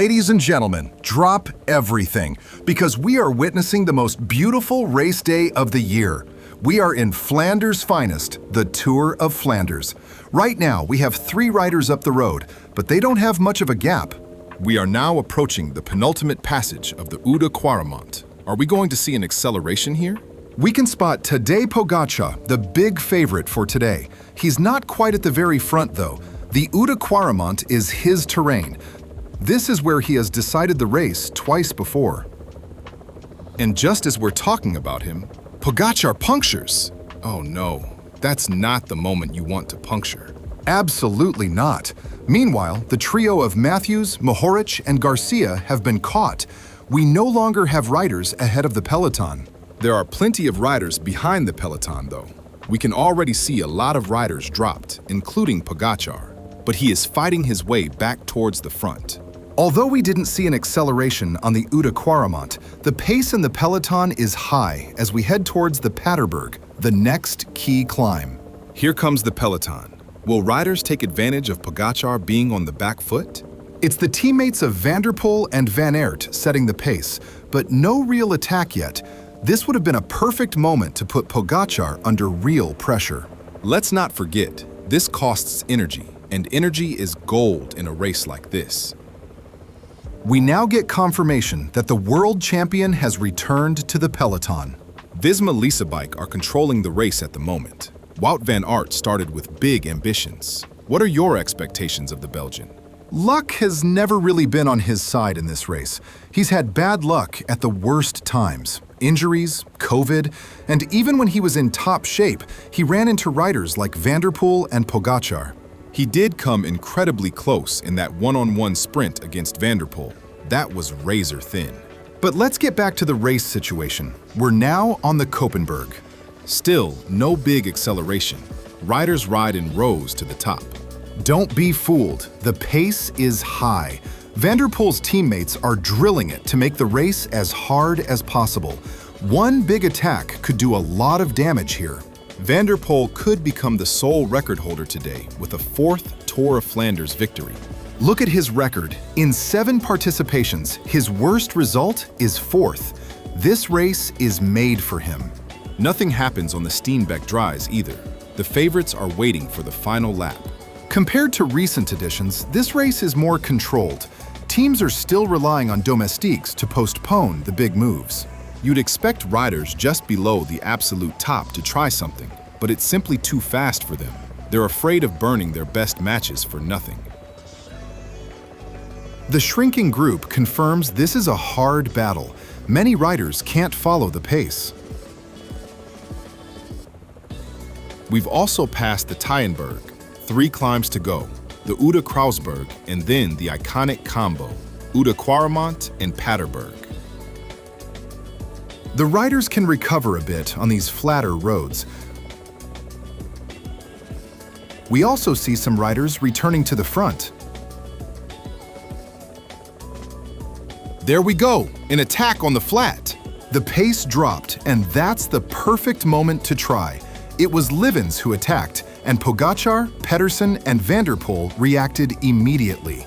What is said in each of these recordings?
Ladies and gentlemen, drop everything, because we are witnessing the most beautiful race day of the year. We are in Flanders' finest, the Tour of Flanders. Right now, we have 3 riders up the road, but they don't have much of a gap. We are now approaching the penultimate passage of the Ronde Quaremont. Are we going to see an acceleration here? We can spot Tadej Pogačar, the big favorite for today. He's not quite at the very front, though. The Ronde Quaremont is his terrain. This is where he has decided the race twice before. And just as we're talking about him, Pogačar punctures. Oh no, that's not the moment you want to puncture. Absolutely not. Meanwhile, the trio of Matthews, Mohoric, and Garcia have been caught. We no longer have riders ahead of the peloton. There are plenty of riders behind the peloton, though. We can already see a lot of riders dropped, including Pogačar, but he is fighting his way back towards the front. Although we didn't see an acceleration on the Ronde Quaremont, the pace in the peloton is high as we head towards the Paterberg, the next key climb. Here comes the peloton. Will riders take advantage of Pogačar being on the back foot? It's the teammates of Van der Poel and Van Aert setting the pace, but no real attack yet. This would have been a perfect moment to put Pogačar under real pressure. Let's not forget, this costs energy, and energy is gold in a race like this. We now get confirmation that the world champion has returned to the peloton. Visma Lease Bike are controlling the race at the moment. Wout van Aert started with big ambitions. What are your expectations of the Belgian? Luck has never really been on his side in this race. He's had bad luck at the worst times. Injuries, COVID, and even when he was in top shape, he ran into riders like Van der Poel and Pogačar. He did come incredibly close in that one-on-one sprint against Van der Poel. That was razor thin. But let's get back to the race situation. We're now on the Koppenberg. Still, no big acceleration. Riders ride in rows to the top. Don't be fooled. The pace is high. Van der Poel's teammates are drilling it to make the race as hard as possible. One big attack could do a lot of damage here. Van der Poel could become the sole record holder today with a 4th Tour of Flanders victory. Look at his record. In 7 participations, his worst result is 4th. This race is made for him. Nothing happens on the Steenbeck Dries either. The favorites are waiting for the final lap. Compared to recent editions, this race is more controlled. Teams are still relying on domestiques to postpone the big moves. You'd expect riders just below the absolute top to try something, but it's simply too fast for them. They're afraid of burning their best matches for nothing. The shrinking group confirms this is a hard battle. Many riders can't follow the pace. We've also passed the Tyenberg, 3 climbs to go, the Ronde Krausberg, and then the iconic combo, Ronde Quaremont and Paterberg. The riders can recover a bit on these flatter roads. We also see some riders returning to the front. There we go, an attack on the flat. The pace dropped, and that's the perfect moment to try. It was Livens who attacked, and Pogačar, Pedersen, and Van der Poel reacted immediately.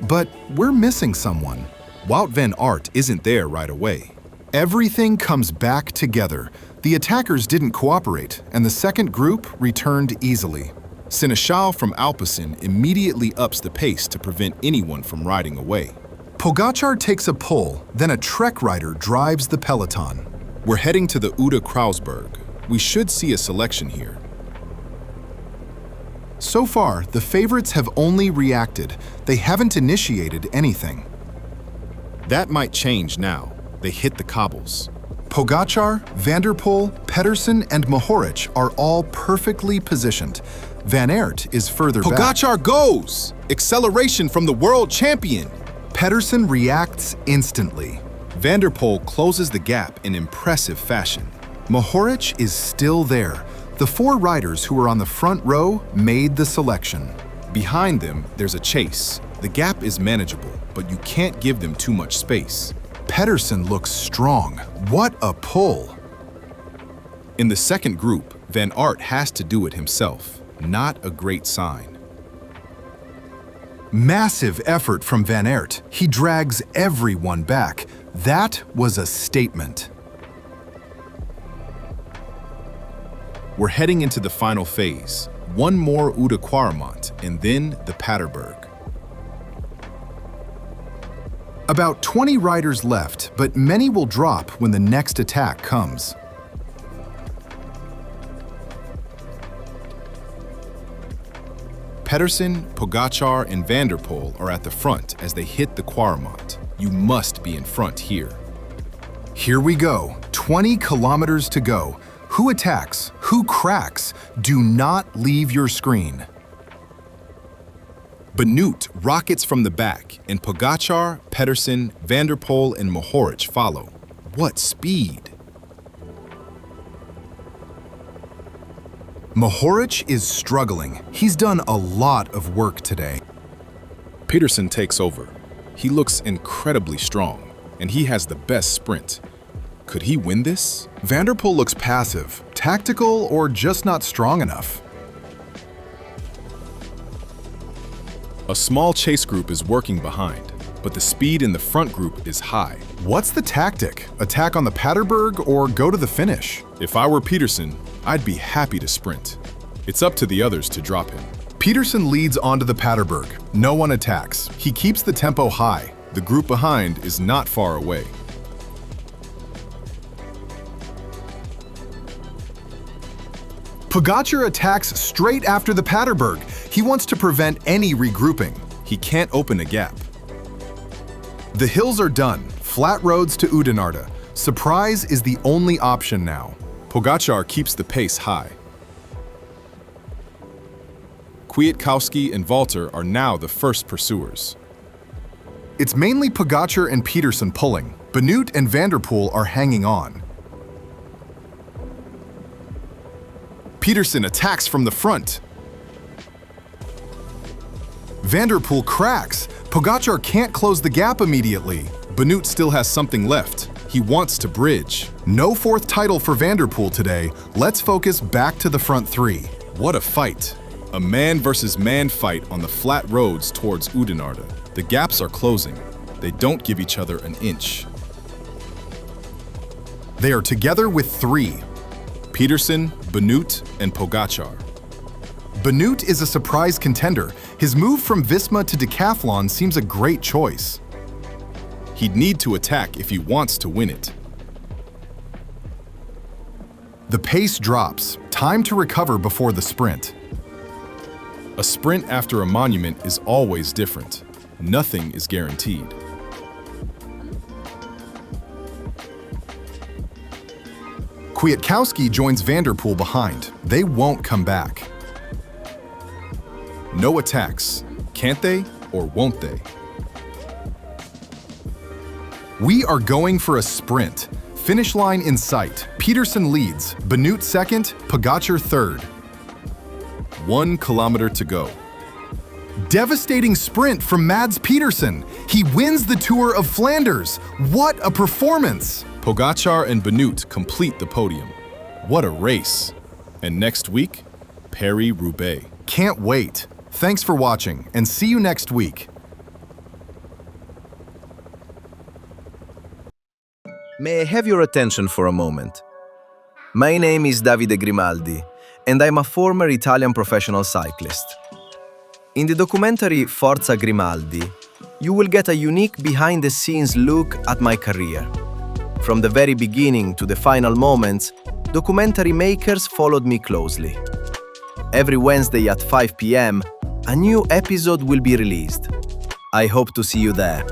But we're missing someone. Wout van Aert isn't there right away. Everything comes back together. The attackers didn't cooperate, and the second group returned easily. Seneschal from Alpecin immediately ups the pace to prevent anyone from riding away. Pogačar takes a pull, then a Trek rider drives the peloton. We're heading to the Ronde Krausberg. We should see a selection here. So far, the favorites have only reacted. They haven't initiated anything. That might change now. They hit the cobbles. Pogačar, Van der Poel, Pedersen, and Mohoric are all perfectly positioned. Van Aert is further back. Pogačar goes! Acceleration from the world champion! Pedersen reacts instantly. Van der Poel closes the gap in impressive fashion. Mohoric is still there. The 4 riders who were on the front row made the selection. Behind them, there's a chase. The gap is manageable, but you can't give them too much space. Pedersen looks strong. What a pull! In the second group, Van Aert has to do it himself. Not a great sign. Massive effort from Van Aert. He drags everyone back. That was a statement. We're heading into the final phase. One more Oude Quaremont, and then the Paterberg. About 20 riders left, but many will drop when the next attack comes. Pedersen, Pogačar, and Van der Poel are at the front as they hit the Quaremont. You must be in front here. Here we go, 20 kilometers to go. Who attacks? Who cracks? Do not leave your screen. Benoot rockets from the back, and Pogačar, Pedersen, Van der Poel, and Mohoric follow. What speed! Mohoric is struggling. He's done a lot of work today. Pedersen takes over. He looks incredibly strong, and he has the best sprint. Could he win this? Van der Poel looks passive, tactical, or just not strong enough. A small chase group is working behind, but the speed in the front group is high. What's the tactic? Attack on the Paterberg or go to the finish? If I were Pedersen, I'd be happy to sprint. It's up to the others to drop him. Pedersen leads onto the Paterberg. No one attacks. He keeps the tempo high. The group behind is not far away. Pogačar attacks straight after the Paterberg. He wants to prevent any regrouping. He can't open a gap. The hills are done. Flat roads to Oudenaarde. Surprise is the only option now. Pogačar keeps the pace high. Kwiatkowski and Walter are now the first pursuers. It's mainly Pogačar and Pedersen pulling. Benoot and Van der Poel are hanging on. Pedersen attacks from the front. Van der Poel cracks. Pogačar can't close the gap immediately. Benoot still has something left. He wants to bridge. No fourth title for Van der Poel today. Let's focus back to the front three. What a fight. A man versus man fight on the flat roads towards Oudenaarde. The gaps are closing. They don't give each other an inch. They are together with three. Pedersen, Benoot, and Pogačar. Benoot is a surprise contender. His move from Visma to Decathlon seems a great choice. He'd need to attack if he wants to win it. The pace drops. Time to recover before the sprint. A sprint after a monument is always different. Nothing is guaranteed. Kwiatkowski joins Van der Poel behind. They won't come back. No attacks. Can't they or won't they? We are going for a sprint. Finish line in sight. Pedersen leads. Benoot second. Pogačar third. 1 kilometer to go. Devastating sprint from Mads Pedersen. He wins the Tour of Flanders. What a performance! Pogačar and Benoot complete the podium. What a race. And next week, Paris-Roubaix. Can't wait. Thanks for watching, and see you next week. May I have your attention for a moment? My name is Davide Grimaldi, and I'm a former Italian professional cyclist. In the documentary Forza Grimaldi, you will get a unique behind-the-scenes look at my career. From the very beginning to the final moments, documentary makers followed me closely. Every Wednesday at 5 p.m., a new episode will be released. I hope to see you there.